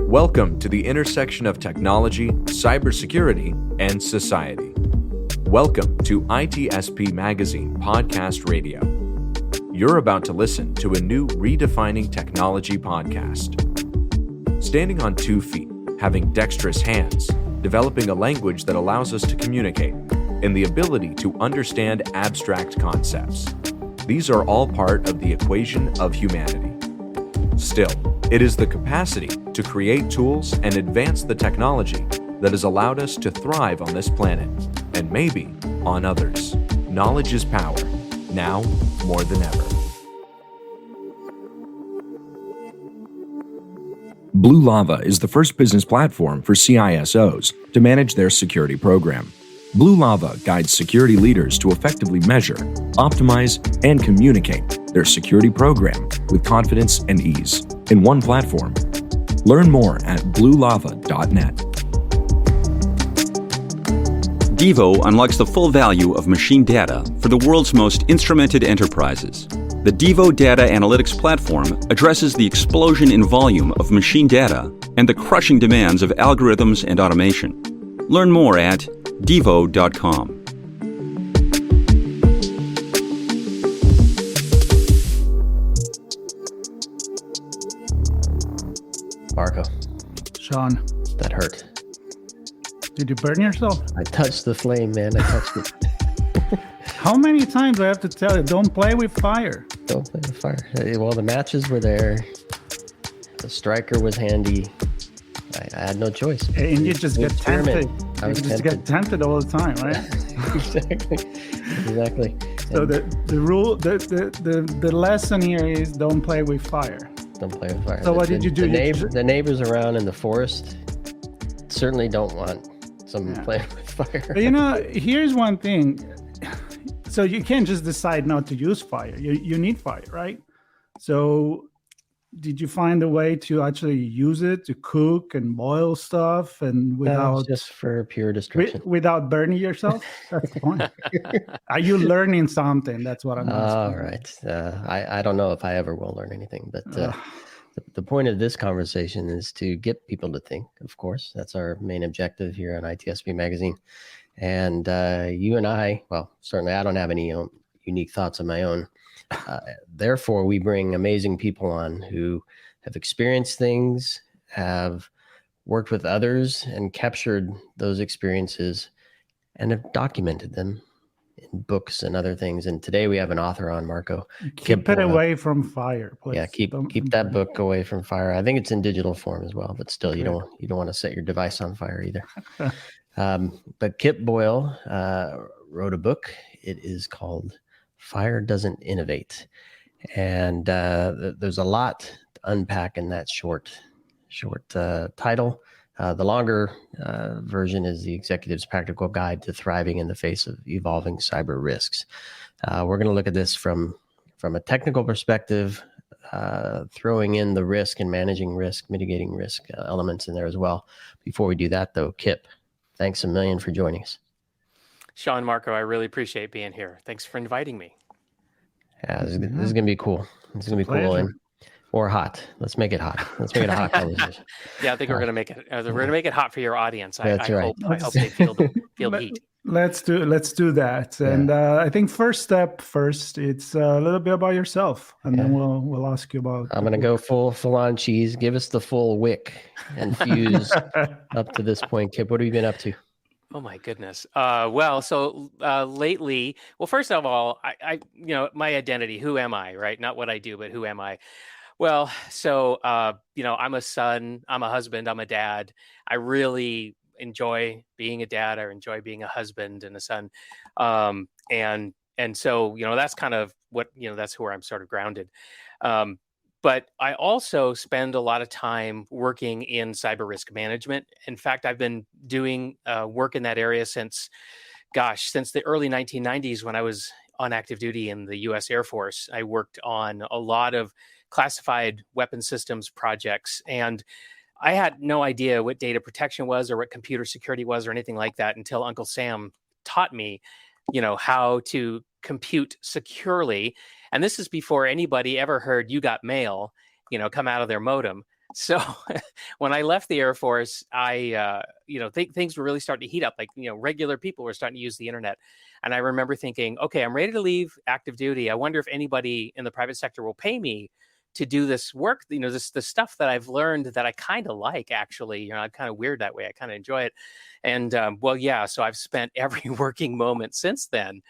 Welcome to the intersection of technology, cybersecurity, and society. Welcome to ITSP Magazine Podcast Radio. You're about to listen to a new redefining technology podcast. Standing on 2 feet, having dexterous hands, developing a language that allows us to communicate, and the ability to understand abstract concepts. These are all part of the equation of humanity. Still, it is the capacity to create tools and advance the technology that has allowed us to thrive on this planet, and maybe on others. Knowledge is power, now more than ever. Blue Lava is the first business platform for CISOs to manage their security program. Blue Lava guides security leaders to effectively measure, optimize, and communicate their security program with confidence and ease in one platform. Learn more at bluelava.net. Devo unlocks the full value of machine data for the world's most instrumented enterprises. The Devo Data Analytics Platform addresses the explosion in volume of machine data and the crushing demands of algorithms and automation. Learn more at devo.com. Marco. Sean. That hurt. Did you burn yourself? I touched the flame, man. I touched it. How many times do I have to tell you, don't play with fire? Don't play with fire. Well, the matches were there. The striker was handy. I had no choice. And you just get tempted. I was tempted. Get tempted all the time, right? Exactly. So the rule, the lesson here is don't play with fire. Don't play with fire. So what did you do? The neighbors around in the forest certainly don't want someone playing with fire. But here's one thing. So you can't just decide not to use fire. You need fire, right? So did you find a way to actually use it to cook and boil stuff and without just for pure destruction, without burning yourself? That's the point. Are you learning something? That's what I'm asking. All right. I don't know if I ever will learn anything, but the point of this conversation is to get people to think. Of course, that's our main objective here on ITSP Magazine. And you and I, well, certainly I don't have any unique thoughts of my own. Therefore, we bring amazing people on who have experienced things, have worked with others and captured those experiences and have documented them in books and other things. And today we have an author on, Marco. Keep it away from fire, please. Yeah, keep that book away from fire. I think it's in digital form as well, but still, you don't want to set your device on fire either. But Kip Boyle wrote a book. It is called Fire Doesn't Innovate. And there's a lot to unpack in that short title. The longer version is the Executive's Practical Guide to Thriving in the Face of Evolving Cyber Risks. We're going to look at this from a technical perspective, throwing in the risk and managing risk, mitigating risk elements in there as well. Before we do that, though, Kip, thanks a million for joining us. Sean, Marco, I really appreciate being here. Thanks for inviting me. Yeah, this is going to be cool. It's going to be cool or hot. Let's make it hot. Let's make it a hot conversation. Yeah, I think we're going to make it. We're going to make it hot for your audience. That's right. I hope they feel the heat. Let's do that. Yeah. And I think first, it's a little bit about yourself, and then we'll ask you about. I'm going to go full on cheese. Give us the full wick and fuse up to this point, Kip. What have you been up to? Oh my goodness. So lately, first of all, I my identity, who am I, right? Not what I do, but who am I? Well, so, I'm a son, I'm a husband, I'm a dad. I really enjoy being a dad. I enjoy being a husband and a son. And so, that's kind of what, that's where I'm sort of grounded. But I also spend a lot of time working in cyber risk management. In fact, I've been doing work in that area since the early 1990s when I was on active duty in the U.S. Air Force. I worked on a lot of classified weapon systems projects. And I had no idea what data protection was or what computer security was or anything like that until Uncle Sam taught me, how to compute securely. And this is before anybody ever heard "you got mail," come out of their modem. So when I left the Air Force, things were really starting to heat up. Like, regular people were starting to use the internet. And I remember thinking, okay, I'm ready to leave active duty. I wonder if anybody in the private sector will pay me to do this work, the stuff that I've learned that I kind of like, actually. I'm kind of weird that way. I kind of enjoy it. And so I've spent every working moment since then,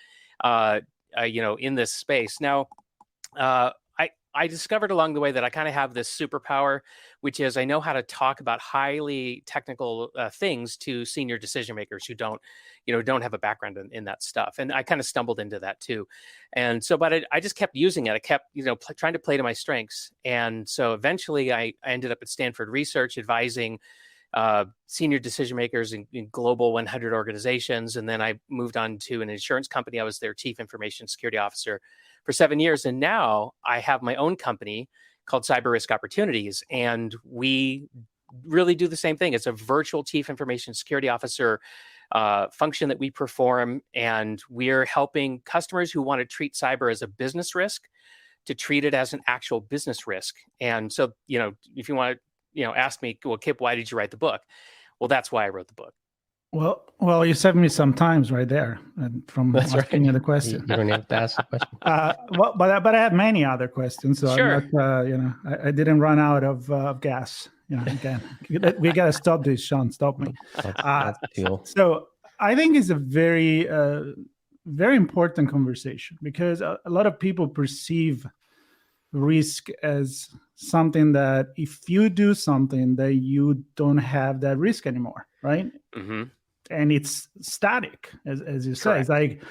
in this space. Now, I discovered along the way that I kind of have this superpower, which is I know how to talk about highly technical things to senior decision makers who don't have a background in that stuff. And I kind of stumbled into that too. And so, but I just kept using it. I kept, trying to play to my strengths. And so eventually I ended up at Stanford Research advising senior decision makers in global 100 organizations. And then I moved on to an insurance company. I was their chief information security officer for 7 years. And now I have my own company called Cyber Risk Opportunities. And we really do the same thing. It's a virtual chief information security officer function that we perform. And we're helping customers who want to treat cyber as a business risk to treat it as an actual business risk. And so, if you want to, ask me, well, Kip, why did you write the book? Well, that's why I wrote the book. Well, you saved me some times right there from asking you the question. You don't have to ask the question. But I have many other questions. So Sure. I'm not, I didn't run out of gas. Again, we got to stop this, Sean. Stop me. That's cool. So I think it's a very, very important conversation because a lot of people perceive risk as something that if you do something that you don't have that risk anymore, right? Mm-hmm. And it's static, as you say. Correct. It's like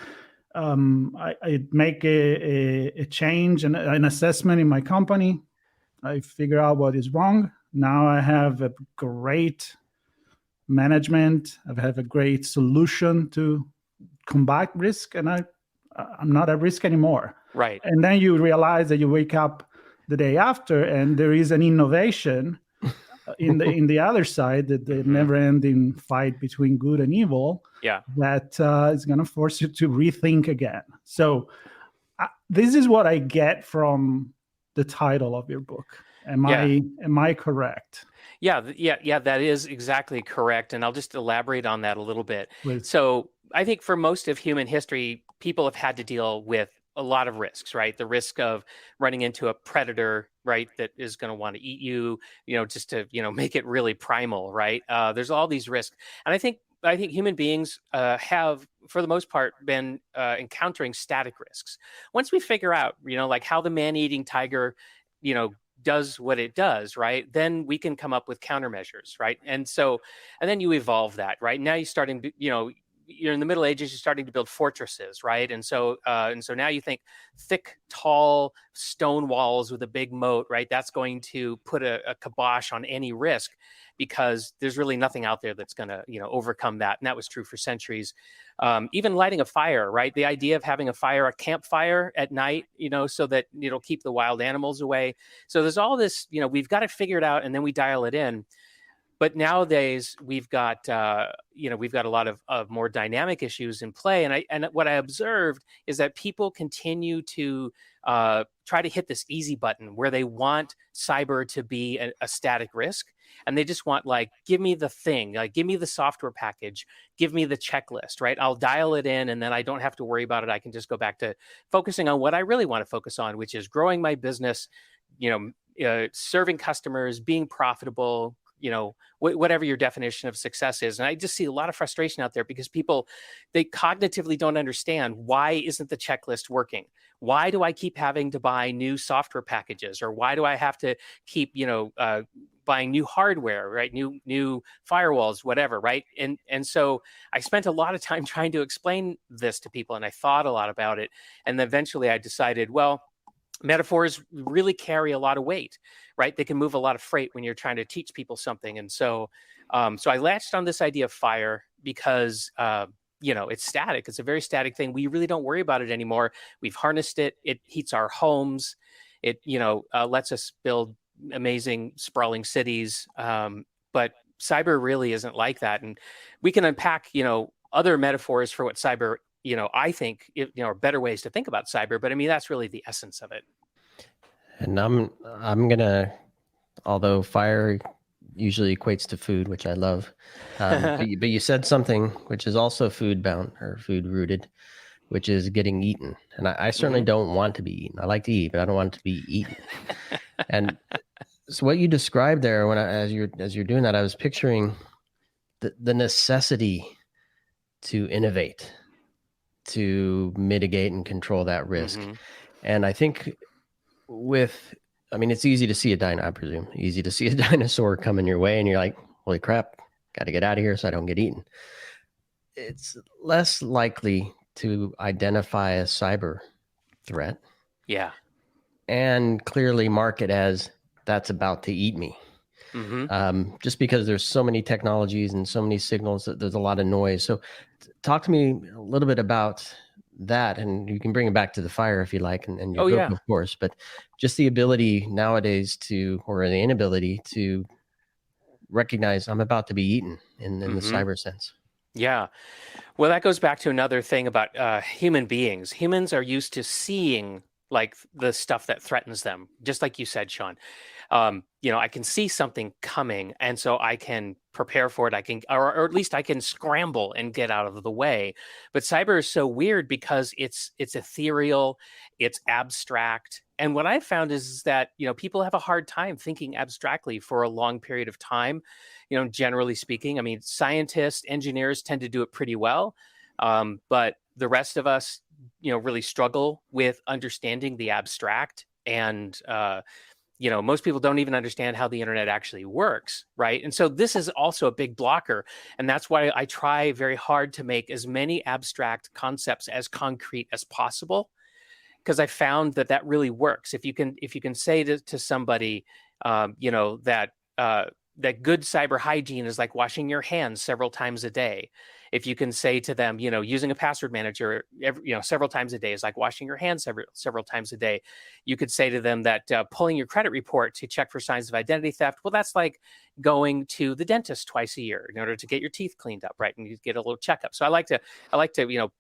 I make a change and an assessment in my company. I figure out what is wrong. Now I have a great management. I have a great solution to combat risk, and I'm not at risk anymore. Right. And then you realize that you wake up the day after, and there is an innovation in the other side, that the never-ending fight between good and evil. Yeah. That is going to force you to rethink again. So this is what I get from the title of your book. Am I correct? Yeah, that is exactly correct. And I'll just elaborate on that a little bit. Please. So I think for most of human history, people have had to deal with a lot of risks, right? The risk of running into a predator, right, that is going to want to eat you, just to, make it really primal, right? There's all these risks. And I think human beings have, for the most part, been encountering static risks. Once we figure out, like how the man-eating tiger, does what it does, right? Then we can come up with countermeasures, right? And then you evolve that, right? Now you're starting to, you're in the Middle Ages, you're starting to build fortresses, right? And so now you think thick, tall stone walls with a big moat, right? That's going to put a kibosh on any risk because there's really nothing out there that's going to, overcome that. And that was true for centuries. Even lighting a fire, right? The idea of having a campfire at night, so that it'll keep the wild animals away. So there's all this, we've got to figure it out and then we dial it in. But nowadays we've got a lot of more dynamic issues in play, and what I observed is that people continue to try to hit this easy button where they want cyber to be a static risk, and they just want, like, give me the thing, like give me the software package, give me the checklist, right? I'll dial it in, and then I don't have to worry about it. I can just go back to focusing on what I really want to focus on, which is growing my business, serving customers, being profitable. Whatever your definition of success is. And I just see a lot of frustration out there because people, they cognitively don't understand, why isn't the checklist working? Why do I keep having to buy new software packages? Or why do I have to keep, buying new hardware, right? New firewalls, whatever, right? And so I spent a lot of time trying to explain this to people, and I thought a lot about it. And then eventually I decided, well, metaphors really carry a lot of weight, right? They can move a lot of freight when you're trying to teach people something. And so I latched on this idea of fire because, it's static. It's a very static thing. We really don't worry about it anymore. We've harnessed it. It heats our homes. It, lets us build, amazing sprawling cities. But cyber really isn't like that. And we can unpack, other metaphors for what cyber, I think, are better ways to think about cyber. But I mean, that's really the essence of it. And I'm gonna, although fire usually equates to food, which I love, but you said something which is also food bound or food rooted, which is getting eaten. And I certainly don't want to be eaten. I like to eat, but I don't want to be eaten. And so what you described there, as you're doing that, I was picturing the necessity to innovate, to mitigate and control that risk. And I think it's easy to see easy to see a dinosaur coming your way and you're like, holy crap, got to get out of here so I don't get eaten. It's less likely to identify a cyber threat. Yeah. And clearly mark it as that's about to eat me. Just because there's so many technologies and so many signals that there's a lot of noise. So talk to me a little bit about that, and you can bring it back to the fire if you like, and your book, of course, but just the ability nowadays or the inability to recognize I'm about to be eaten in the cyber sense. Yeah. Well, that goes back to another thing about human beings. Humans are used to seeing like the stuff that threatens them, just like you said, Sean. I can see something coming, and so I can prepare for it. I can, or at least I can scramble and get out of the way. But cyber is so weird because it's ethereal, it's abstract. And what I've found is that, people have a hard time thinking abstractly for a long period of time. Generally speaking, I mean, scientists, engineers tend to do it pretty well. But the rest of us, really struggle with understanding the abstract. And, most people don't even understand how the internet actually works, right? And so this is also a big blocker. And that's why I try very hard to make as many abstract concepts as concrete as possible, because I found that really works. If you can say to somebody, that good cyber hygiene is like washing your hands several times a day. If you can say to them, using a password manager, several times a day is like washing your hands several times a day. You could say to them that pulling your credit report to check for signs of identity theft, well, that's like going to the dentist twice a year in order to get your teeth cleaned up, right? And you get a little checkup. So I like to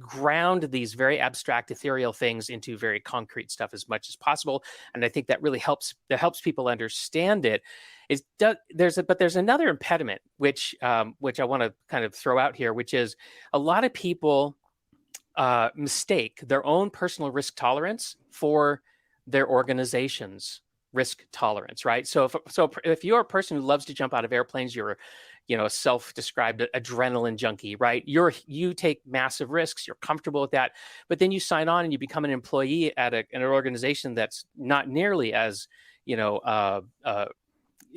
ground these very abstract, ethereal things into very concrete stuff as much as possible. And I think that really helps people understand it. There's another impediment, which I want to kind of throw out here, which is a lot of people mistake their own personal risk tolerance for their organization's risk tolerance, right? So if you're a person who loves to jump out of airplanes, you're a self-described adrenaline junkie, right? You take massive risks, you're comfortable with that, but then you sign on and you become an employee at an organization that's not nearly as,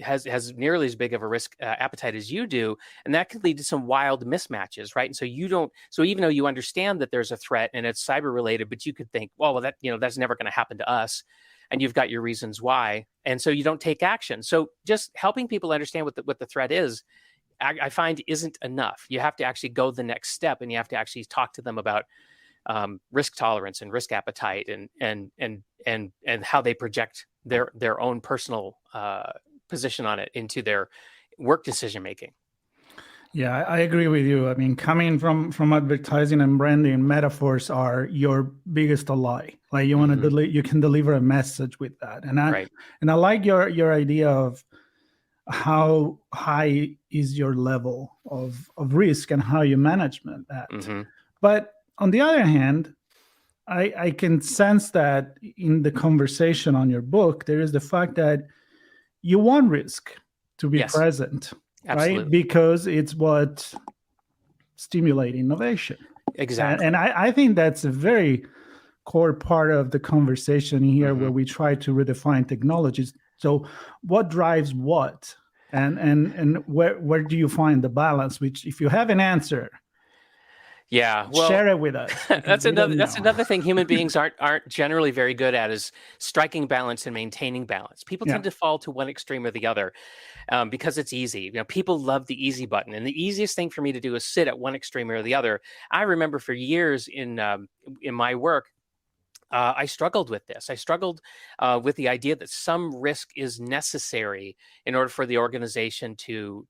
has nearly as big of a risk appetite as you do, and that could lead to some wild mismatches, right? And so even though you understand that there's a threat and it's cyber related, but you could think, well, that's never going to happen to us, and you've got your reasons why, and so you don't take action. So just helping people understand what the threat is, I find isn't enough. You have to actually go the next step, and you have to actually talk to them about risk tolerance and risk appetite, and how they project their own personal position on it into their work decision making. Yeah, I agree with you. I mean, coming from advertising and branding, metaphors are your biggest ally. Like you want to you can deliver a message with that, and I like your idea of how high is your level of risk and how you manage that. But on the other hand, I can sense that in the conversation on your book, there is the fact that you want risk to be present, Absolutely. right? Because it's what stimulates innovation. Exactly. And I think that's a very core part of the conversation here, where we try to redefine technologies. So what drives what? And where do you find the balance? Which, if you have an answer, share it with us. That's another thing human beings aren't generally very good at, is striking balance and maintaining balance. People tend to fall to one extreme or the other because it's easy. People love the easy button, and the easiest thing for me to do is sit at one extreme or the other. I remember for years in my work, I struggled with this. I struggled with the idea that some risk is necessary in order for the organization to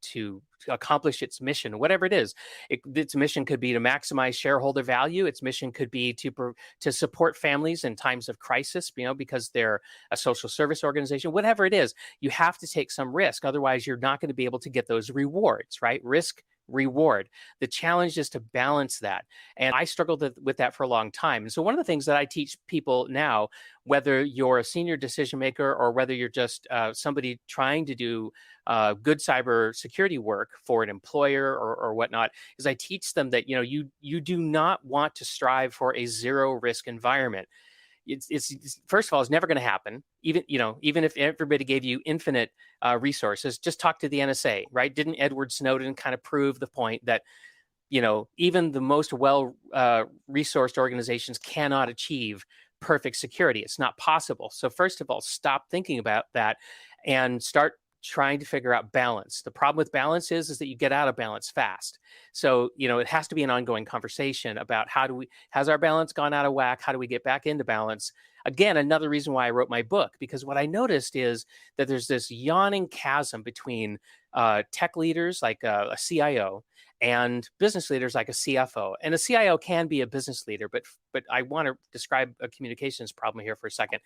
accomplish its mission, whatever it is. Its mission could be to maximize shareholder value. Its mission could be to support families in times of crisis, because they're a social service organization. Whatever it is, you have to take some risk. Otherwise, you're not going to be able to get those rewards, right? Risk, reward. The challenge is to balance that. And I struggled with that for a long time. And so one of the things that I teach people now, whether you're a senior decision maker or whether you're just somebody trying to do good cybersecurity work for an employer or whatnot, is I teach them that, you do not want to strive for a zero risk environment. It's first of all, it's never going to happen. Even if everybody gave you infinite resources, just talk to the NSA, right? Didn't Edward Snowden kind of prove the point that, even the most well-resourced organizations cannot achieve perfect security? It's not possible. So first of all, stop thinking about that and start trying to figure out balance. The problem with balance is that you get out of balance fast. So, it has to be an ongoing conversation about has our balance gone out of whack? How do we get back into balance? Again, another reason why I wrote my book, because what I noticed is that there's this yawning chasm between tech leaders like a CIO and business leaders like a CFO. And a CIO can be a business leader, but I want to describe a communications problem here for a second.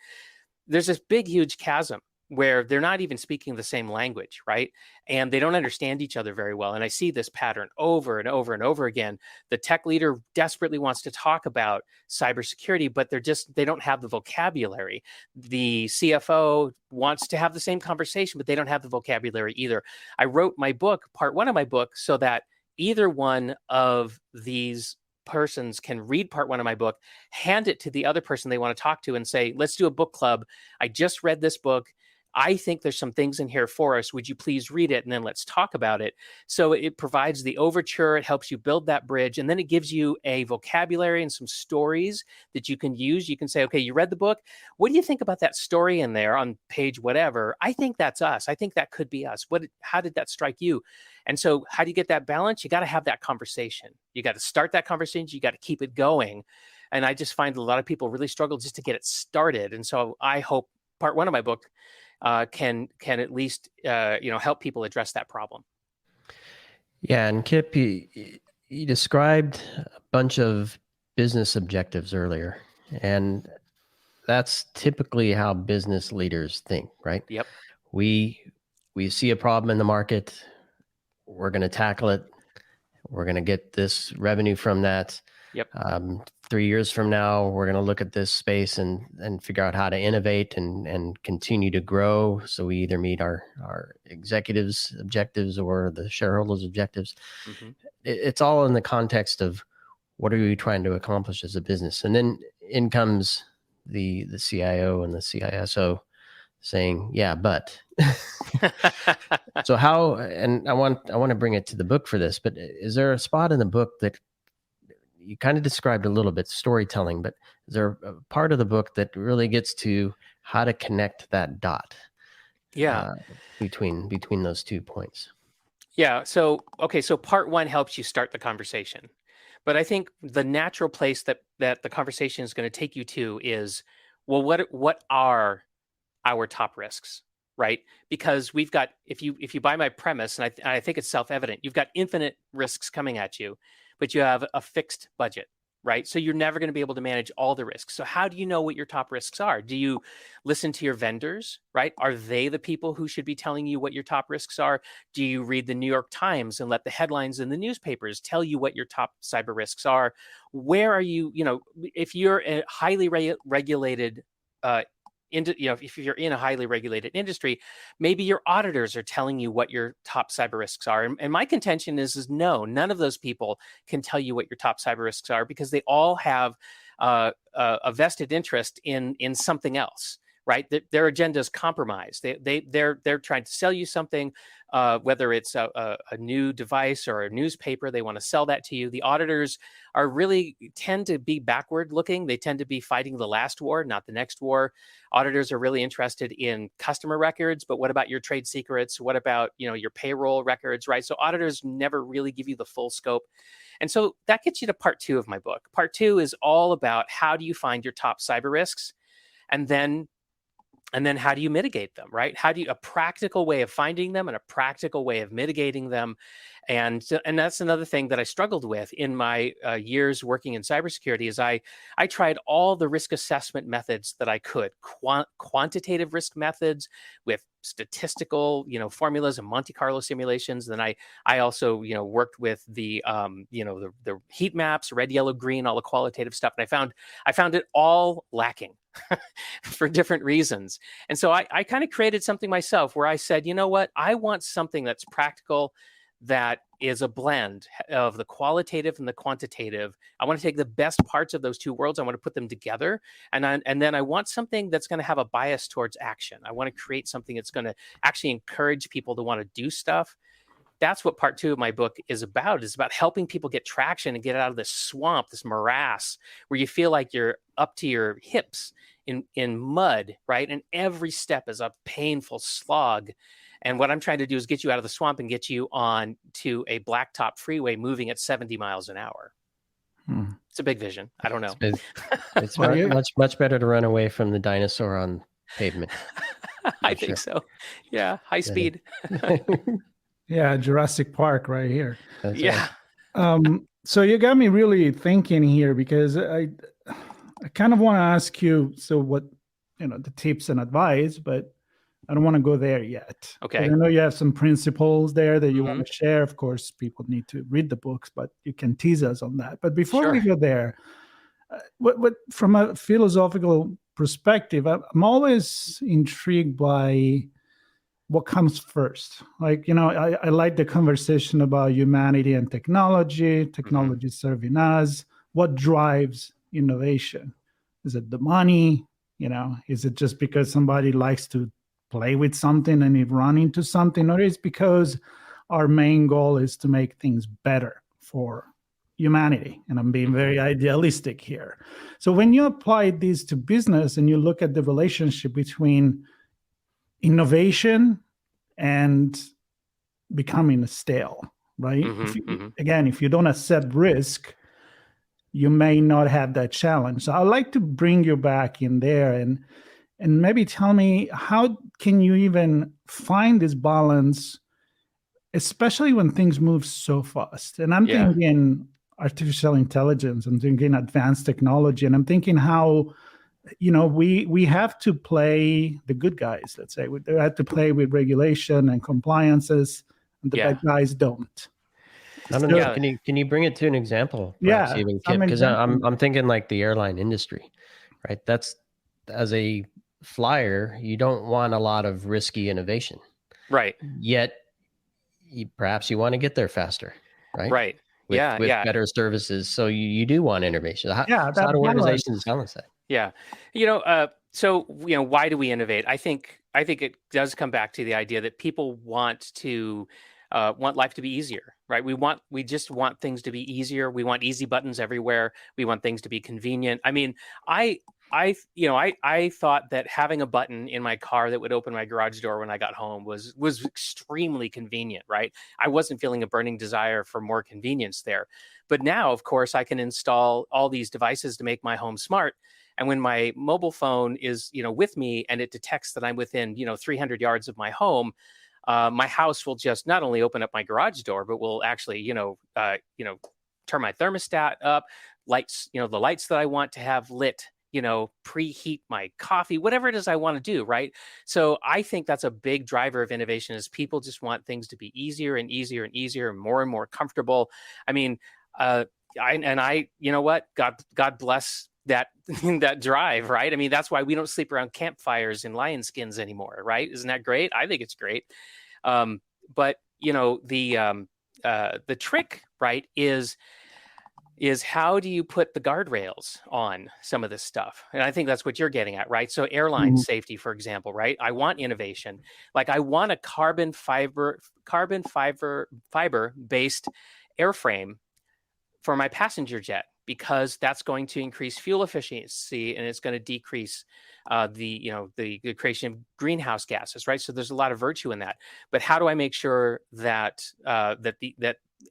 There's this big, huge chasm where they're not even speaking the same language, right? And they don't understand each other very well. And I see this pattern over and over and over again. The tech leader desperately wants to talk about cybersecurity, but they don't have the vocabulary. The CFO wants to have the same conversation, but they don't have the vocabulary either. I wrote my book, part one of my book, so that either one of these persons can read part one of my book, hand it to the other person they want to talk to and say, let's do a book club. I just read this book. I think there's some things in here for us. Would you please read it? And then let's talk about it. So it provides the overture. It helps you build that bridge. And then it gives you a vocabulary and some stories that you can use. You can say, okay, you read the book. What do you think about that story in there on page whatever? I think that's us. I think that could be us. How did that strike you? And so how do you get that balance? You got to have that conversation. You got to start that conversation. You got to keep it going. And I just find a lot of people really struggle just to get it started. And so I hope part one of my book can at least help people address that problem. Yeah, and Kip, you described a bunch of business objectives earlier, and that's typically how business leaders think, right? Yep. We see a problem in the market, we're going to tackle it, we're going to get this revenue from that. Yep. 3 years from now, we're going to look at this space and figure out how to innovate and continue to grow. So we either meet our executives' objectives or the shareholders' objectives. Mm-hmm. It's all in the context of what are we trying to accomplish as a business? And then in comes the CIO and the CISO saying, yeah, but. So how, and I want to bring it to the book for this, but is there a spot in the book that you kind of described a little bit storytelling, but is there a part of the book that really gets to how to connect that dot? Yeah. Between those 2 points. Yeah. So part one helps you start the conversation, but I think the natural place that the conversation is going to take you to is, well, what are our top risks? Right? Because we've got, if you buy my premise, and I think it's self-evident, you've got infinite risks coming at you, but you have a fixed budget, right? So you're never going to be able to manage all the risks. So how do you know what your top risks are? Do you listen to your vendors, right? Are they the people who should be telling you what your top risks are? Do you read the New York Times and let the headlines in the newspapers tell you what your top cyber risks are? Where are you, if you're a highly regulated if you're in a highly regulated industry, maybe your auditors are telling you what your top cyber risks are. And my contention is no, none of those people can tell you what your top cyber risks are, because they all have a vested interest in something else, right? Their agenda is compromised. They're trying to sell you something, whether it's a new device or a newspaper. They want to sell that to you. The auditors tend to be backward looking. They tend to be fighting the last war, not the next war. Auditors are really interested in customer records, but what about your trade secrets? What about, your payroll records, right? So auditors never really give you the full scope. And so that gets you to part 2 of my book. Part 2 is all about how do you find your top cyber risks, and then how do you mitigate them, right? How do you, a practical way of finding them and a practical way of mitigating them. And that's another thing that I struggled with in my years working in cybersecurity is I tried all the risk assessment methods that I could, quantitative risk methods with statistical, formulas and Monte Carlo simulations. Then I also, worked with the, the heat maps, red, yellow, green, all the qualitative stuff. And I found it all lacking for different reasons. And so I kind of created something myself where I said, you know what, I want something that's practical, that is a blend of the qualitative and the quantitative. I want to take the best parts of those two worlds. I want to put them together. And then I want something that's going to have a bias towards action. I want to create something that's going to actually encourage people to want to do stuff. That's what part 2 of my book is about. It's about helping people get traction and get out of this swamp, this morass, where you feel like you're up to your hips in mud, right? And every step is a painful slog. And what I'm trying to do is get you out of the swamp and get you on to a blacktop freeway moving at 70 miles an hour. It's a big vision. I don't know. It's much better to run away from the dinosaur on pavement. I think so. Yeah. High speed. Yeah. Jurassic Park right here. That's yeah. right. So you got me really thinking here, because I kind of want to ask you, so what, the tips and advice, but I don't want to go there yet. Okay. I know you have some principles there that you want to share. Of course, people need to read the books, but you can tease us on that. But before we go there, what from a philosophical perspective, I'm always intrigued by what comes first. Like, I like the conversation about humanity and technology serving us. What drives innovation? Is it the money? Is it just because somebody likes to play with something and it run into something, or is because our main goal is to make things better for humanity? And I'm being very idealistic here. So when you apply this to business and you look at the relationship between innovation and becoming stale, right? If you don't accept risk, you may not have that challenge. So I'd like to bring you back in there and maybe tell me, how can you even find this balance, especially when things move so fast? And I'm thinking artificial intelligence, I'm thinking advanced technology, and I'm thinking how, we have to play the good guys, let's say. We have to play with regulation and compliances, and the bad guys don't. I don't know. Can you bring it to an example? Yeah. Even, Kip, because I'm thinking like the airline industry, right? That's, as a flyer, you don't want a lot of risky innovation, right? Yet perhaps you want to get there faster, right? With better services. So you do want innovation. How do organizations balance that? Yeah. So why do we innovate? I think it does come back to the idea that people want life to be easier, right? We just want things to be easier. We want easy buttons everywhere. We want things to be convenient. I mean, I thought that having a button in my car that would open my garage door when I got home was extremely convenient, right? I wasn't feeling a burning desire for more convenience there. But now, of course, I can install all these devices to make my home smart. And when my mobile phone is, with me and it detects that I'm within, 300 yards of my home, my house will just not only open up my garage door, but will actually, turn my thermostat up, lights, the lights that I want to have lit, preheat my coffee, whatever it is I want to do, right? So I think that's a big driver of innovation, is people just want things to be easier and easier and easier and more comfortable. I mean, you know what? God bless that that drive, right? I mean, that's why we don't sleep around campfires in lion skins anymore, right? Isn't that great? I think it's great. But the trick, right, is how do you put the guardrails on some of this stuff? And I think that's what you're getting at, right? So airline safety, for example, right? I want innovation. Like, I want a carbon fiber based airframe for my passenger jet, because that's going to increase fuel efficiency and it's going to decrease the creation of greenhouse gases, right? So there's a lot of virtue in that. But how do I make sure that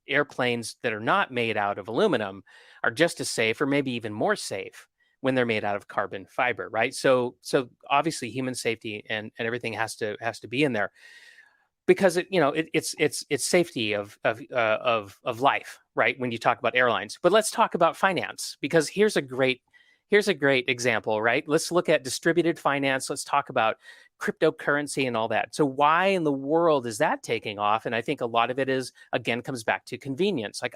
airplanes that are not made out of aluminum are just as safe, or maybe even more safe, when they're made out of carbon fiber, right? So obviously human safety and everything has to be in there, because it's safety of life, right? When you talk about airlines. But let's talk about finance, because here's a great example, right? Let's look at distributed finance. Let's talk about cryptocurrency and all that. So why in the world is that taking off? And I think a lot of it is, again, comes back to convenience. Like,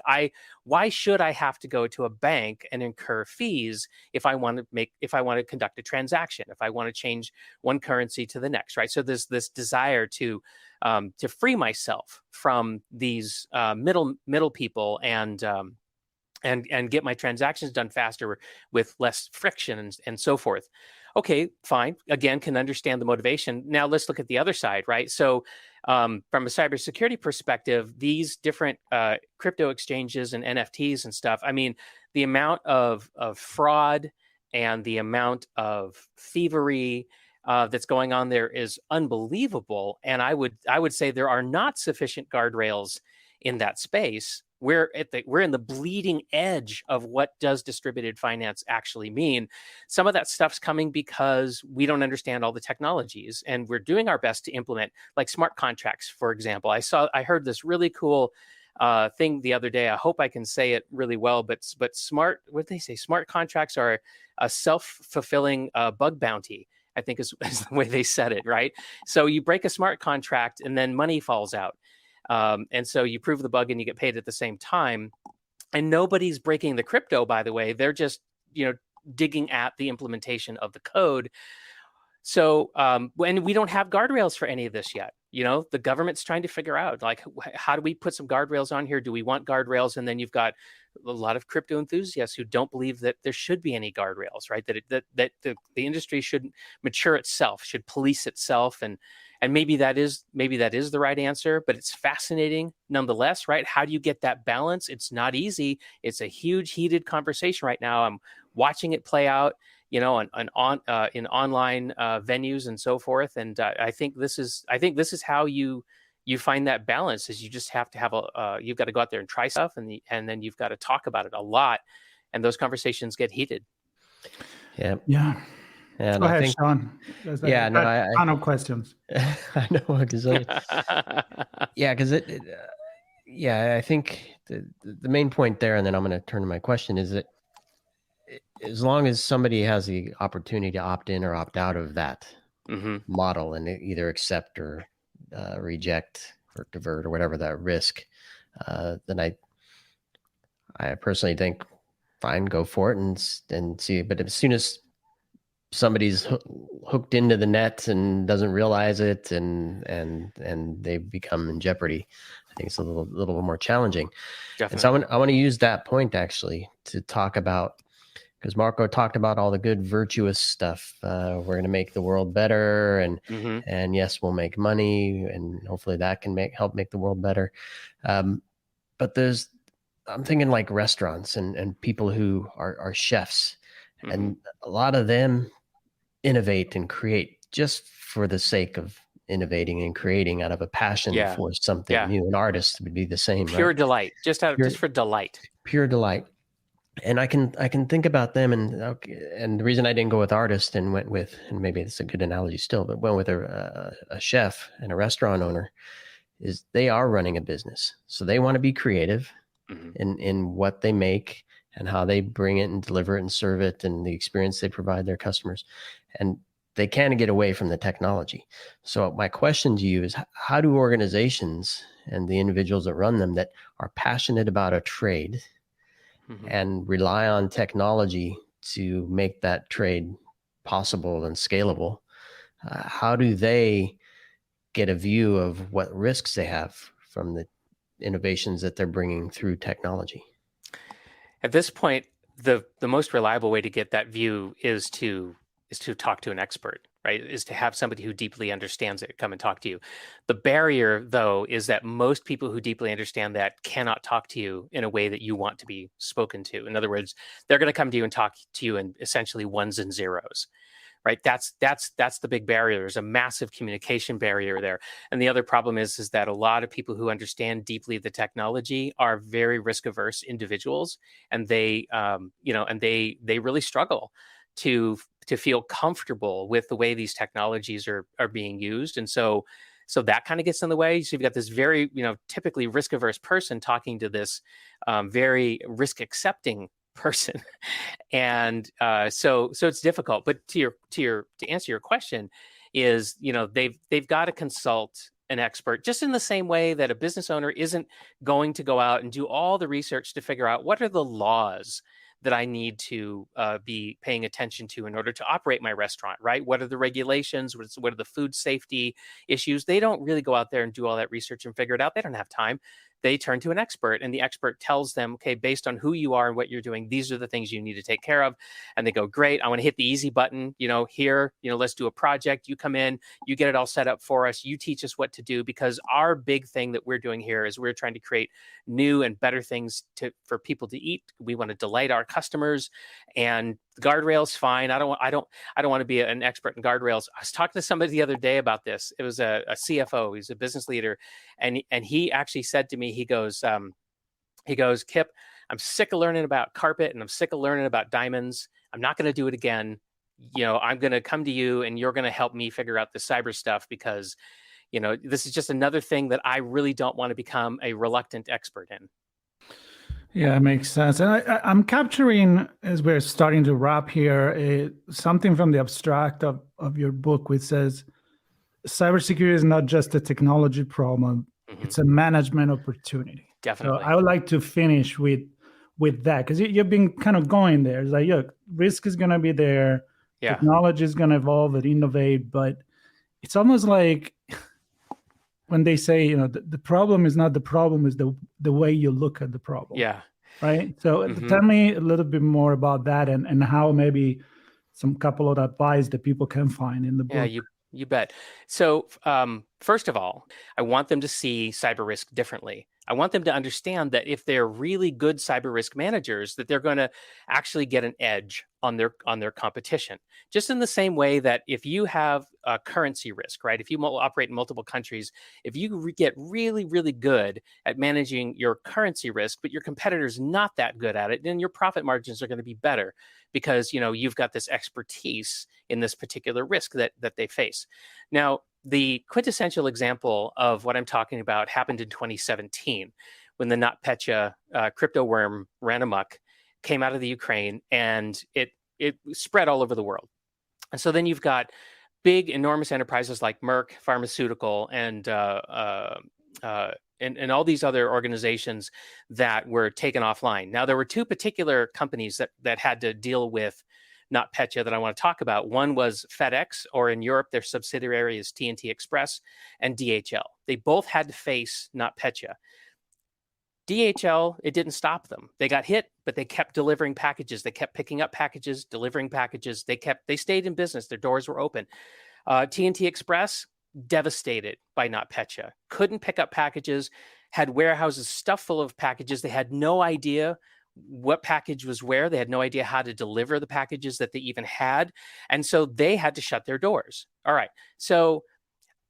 why should I have to go to a bank and incur fees if I want to conduct a transaction, if I want to change one currency to the next, right? So there's this desire to free myself from these middle people, and get my transactions done faster with less friction and so forth. Okay, fine. Again, can understand the motivation. Now let's look at the other side, right? So from a cybersecurity perspective, these different crypto exchanges and NFTs and stuff, I mean, the amount of fraud and the amount of thievery that's going on there is unbelievable. And I would say there are not sufficient guardrails in that space. We're in the bleeding edge of what does distributed finance actually mean. Some of that stuff's coming because we don't understand all the technologies, and we're doing our best to implement, like smart contracts, for example. I heard this really cool thing the other day. I hope I can say it really well, but smart, what did they say? Smart contracts are a self-fulfilling bug bounty, I think is the way they said it, right? So you break a smart contract and then money falls out. And so you prove the bug and you get paid at the same time. And nobody's breaking the crypto, by the way. They're just, digging at the implementation of the code. So, and we don't have guardrails for any of this yet. The government's trying to figure out, like, how do we put some guardrails on here? Do we want guardrails? And then you've got a lot of crypto enthusiasts who don't believe that there should be any guardrails, right? That the industry should mature itself, should police itself, and maybe that is the right answer, but it's fascinating nonetheless, right? How do you get that balance? It's not easy. It's a huge, heated conversation right now. I'm watching it play out, in online venues and so forth. And I think this is how you find that balance. Is you just have to have you've got to go out there and try stuff, and then you've got to talk about it a lot, and those conversations get heated. Yeah. Yeah. And Go I ahead, think, Sean. yeah, no, a ton of questions. I know, because I think the main point there, and then I'm going to turn to my question, is that as long as somebody has the opportunity to opt in or opt out of that model, and either accept or reject or divert or whatever that risk, then I personally think, fine, go for it and see. But as soon as somebody's hooked into the net and doesn't realize it, and they become in jeopardy, I think it's a little more challenging. Definitely. And so I want to use that point actually to talk about, because Marco talked about all the good virtuous stuff. We're going to make the world better, and yes, we'll make money, and hopefully that can help make the world better. But I'm thinking like restaurants and people who are chefs, and a lot of them innovate and create just for the sake of innovating and creating, out of a passion for something new. An artist would be the same, pure right? Delight, just for delight, pure delight. And I can think about them, and the reason I didn't go with artist and went with, and maybe it's a good analogy still, but went with a chef and a restaurant owner, is they are running a business, so they want to be creative in what they make and how they bring it and deliver it and serve it, and the experience they provide their customers. And they can't get away from the technology. So my question to you is, how do organizations and the individuals that run them, that are passionate about a trade and rely on technology to make that trade possible and scalable, how do they get a view of what risks they have from the innovations that they're bringing through technology? At this point, the most reliable way to get that view is to talk to an expert, right? Is to have somebody who deeply understands it come and talk to you. The barrier, though, is that most people who deeply understand that cannot talk to you in a way that you want to be spoken to. In other words, they're going to come to you and talk to you in essentially ones and zeros. right? That's the big barrier. There's a massive communication barrier there. And the other problem is that a lot of people who understand deeply the technology are very risk averse individuals, and they really struggle to feel comfortable with the way these technologies are being used. And so that kind of gets in the way. So you've got this very, typically risk averse person talking to this very risk accepting person. And so it's difficult. But to answer your question is, they've got to consult an expert, just in the same way that a business owner isn't going to go out and do all the research to figure out what are the laws that I need to be paying attention to in order to operate my restaurant, right? What are the regulations? What are the food safety issues? They don't really go out there and do all that research and figure it out. They don't have time. They turn to an expert, and the expert tells them, okay, based on who you are and what you're doing, these are the things you need to take care of. And they go, great, I want to hit the easy button, here, let's do a project. You come in, you get it all set up for us. You teach us what to do, because our big thing that we're doing here is we're trying to create new and better things for people to eat. We want to delight our customers, and guardrails, fine. I don't want to be an expert in guardrails. I was talking to somebody the other day about this. It was a CFO. He's a business leader. And he actually said to me, he goes, Kip, I'm sick of learning about carpet, and I'm sick of learning about diamonds. I'm not going to do it again. I'm going to come to you, and you're going to help me figure out the cyber stuff, because, this is just another thing that I really don't want to become a reluctant expert in. Yeah, it makes sense. And I'm capturing, as we're starting to wrap here, something from the abstract of your book, which says cybersecurity is not just a technology problem, it's a management opportunity. Definitely. So I would like to finish with that, because you've been kind of going there. It's like, look, risk is going to be there. Yeah. Technology is going to evolve and innovate, but it's almost like when they say, the problem is not the problem, is the way you look at the problem. Yeah. Right. So tell me a little bit more about that, and how maybe some couple of advice that people can find in the book. Yeah, you bet. So first of all, I want them to see cyber risk differently. I want them to understand that if they're really good cyber risk managers, that they're going to actually get an edge on their competition. Just in the same way that if you have a currency risk, right? If you operate in multiple countries, if you get really, really good at managing your currency risk, but your competitor's not that good at it, then your profit margins are going to be better, because you've got this expertise in this particular risk that they face. Now, the quintessential example of what I'm talking about happened in 2017, when the NotPetya crypto worm ran amok, came out of the Ukraine, and it spread all over the world. And so then you've got big, enormous enterprises like Merck Pharmaceutical and all these other organizations that were taken offline. Now, there were two particular companies that had to deal with NotPetya that I want to talk about. One was FedEx, or in Europe, their subsidiary is TNT Express, and DHL. They both had to face NotPetya. DHL, it didn't stop them. They got hit, but they kept delivering packages. They kept picking up packages, delivering packages. They stayed in business. Their doors were open. TNT Express, devastated by NotPetya. Couldn't pick up packages, had warehouses stuffed full of packages. They had no idea what package was where. They had no idea how to deliver the packages that they even had. And so they had to shut their doors. All right. So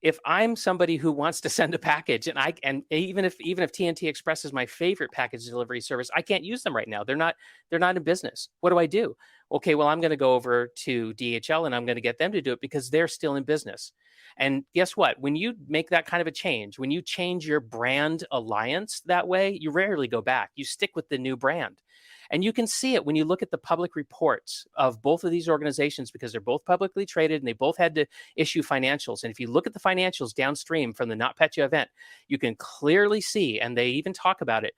if I'm somebody who wants to send a package, and even if TNT Express is my favorite package delivery service, I can't use them right now. They're not in business. What do I do? Okay, well, I'm going to go over to DHL and I'm going to get them to do it, because they're still in business. And guess what? When you make that kind of a change, when you change your brand alliance that way, you rarely go back. You stick with the new brand. And you can see it when you look at the public reports of both of these organizations, because they're both publicly traded and they both had to issue financials. And if you look at the financials downstream from the NotPetya event, you can clearly see, and they even talk about it,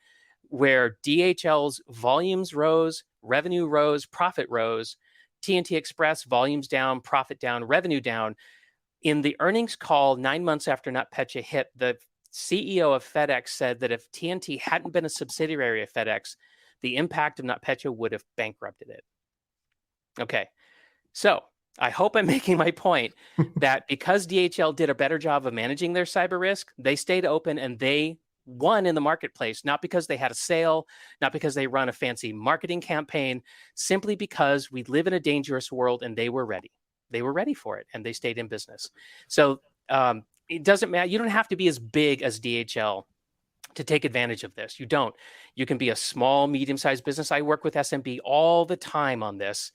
where DHL's volumes rose, revenue rose, profit rose. TNT Express, volumes down, profit down, revenue down. In the earnings call 9 months after NotPetya hit, the CEO of FedEx said that if TNT hadn't been a subsidiary of FedEx, the impact of NotPetya would have bankrupted it. Okay, so I hope I'm making my point that because DHL did a better job of managing their cyber risk, they stayed open and they won in the marketplace, not because they had a sale, not because they run a fancy marketing campaign, simply because we live in a dangerous world and they were ready. they were ready for it and they stayed in business. So it doesn't matter. You don't have to be as big as DHL to take advantage of this. You don't. You can be a small, medium-sized business. I work with SMB all the time on this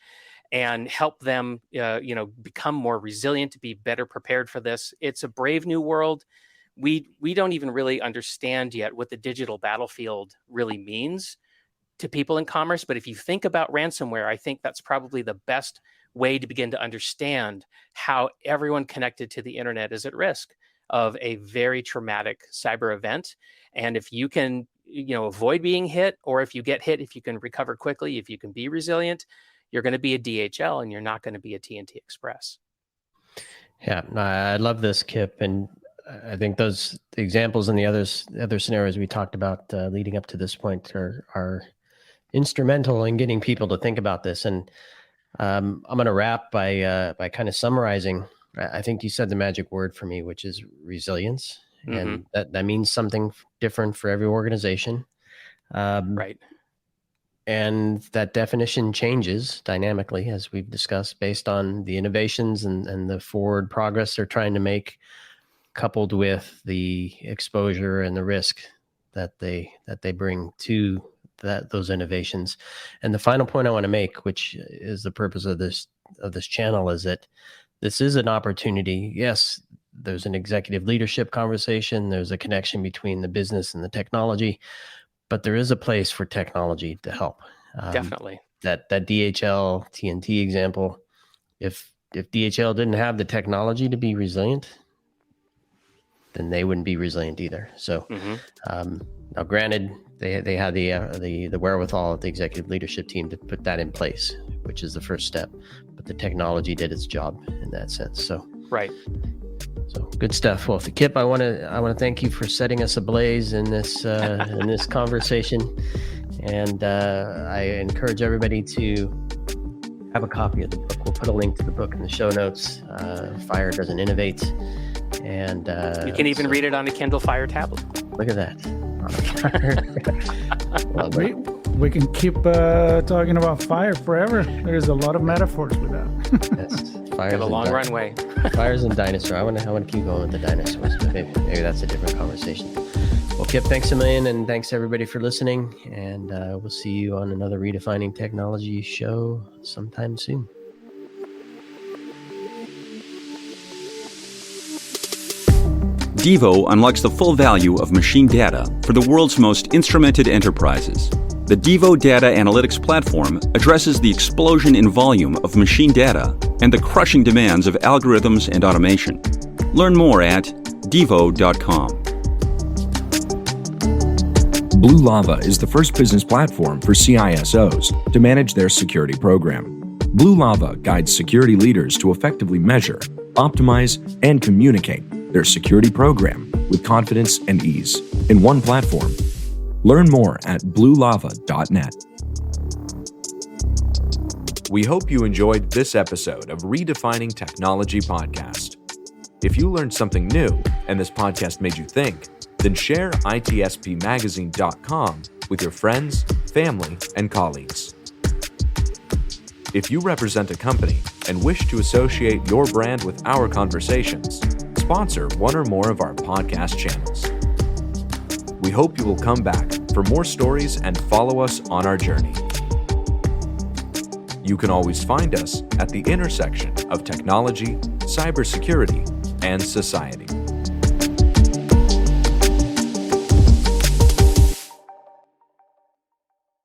and help them, become more resilient, to be better prepared for this. It's a brave new world. We don't even really understand yet what the digital battlefield really means to people in commerce. But if you think about ransomware, I think that's probably the best way to begin to understand how everyone connected to the internet is at risk of a very traumatic cyber event. And if you can, avoid being hit, or if you get hit, if you can recover quickly, if you can be resilient, you're going to be a DHL and you're not going to be a TNT Express. Yeah, I love this, Kip. And I think those examples and the other scenarios we talked about leading up to this point are instrumental in getting people to think about this. And I'm going to wrap by kind of summarizing. I think you said the magic word for me, which is resilience. And that means something different for every organization. Right. And that definition changes dynamically, as we've discussed, based on the innovations and the forward progress they're trying to make, coupled with the exposure and the risk that they bring to those innovations. And the final point I want to make, which is the purpose of this channel, is that this is an opportunity. Yes, there's an executive leadership conversation. There's a connection between the business and the technology, but there is a place for technology to help. Definitely. That DHL TNT example, if DHL didn't have the technology to be resilient, then they wouldn't be resilient either. So now granted, they had the wherewithal of the executive leadership team to put that in place, which is the first step, but the technology did its job in that sense. So right. So good stuff. Well, Kip, I want to thank you for setting us ablaze in this in this conversation, and I encourage everybody to have a copy of the book. We'll put a link to the book in the show notes. Fire Doesn't Innovate, and you can even read it on a Kindle Fire tablet. Look at that. Well, we can keep talking about fire forever. There's a lot of metaphors with that. Yes. Fires Got a long runway. Fires and dinosaurs. I want to keep going with the dinosaurs, but maybe that's a different conversation. Well, Kip, thanks a million, and thanks everybody for listening. And we'll see you on another Redefining Technology show sometime soon. Devo unlocks the full value of machine data for the world's most instrumented enterprises. The Devo Data Analytics Platform addresses the explosion in volume of machine data and the crushing demands of algorithms and automation. Learn more at devo.com. Blue Lava is the first business platform for CISOs to manage their security program. Blue Lava guides security leaders to effectively measure, optimize, and communicate their security program with confidence and ease in one platform. Learn more at bluelava.net. We hope you enjoyed this episode of Redefining Technology Podcast. If you learned something new and this podcast made you think, then share itspmagazine.com with your friends, family, and colleagues. If you represent a company and wish to associate your brand with our conversations, sponsor one or more of our podcast channels. We hope you will come back for more stories and follow us on our journey. You can always find us at the intersection of technology, cybersecurity, and society.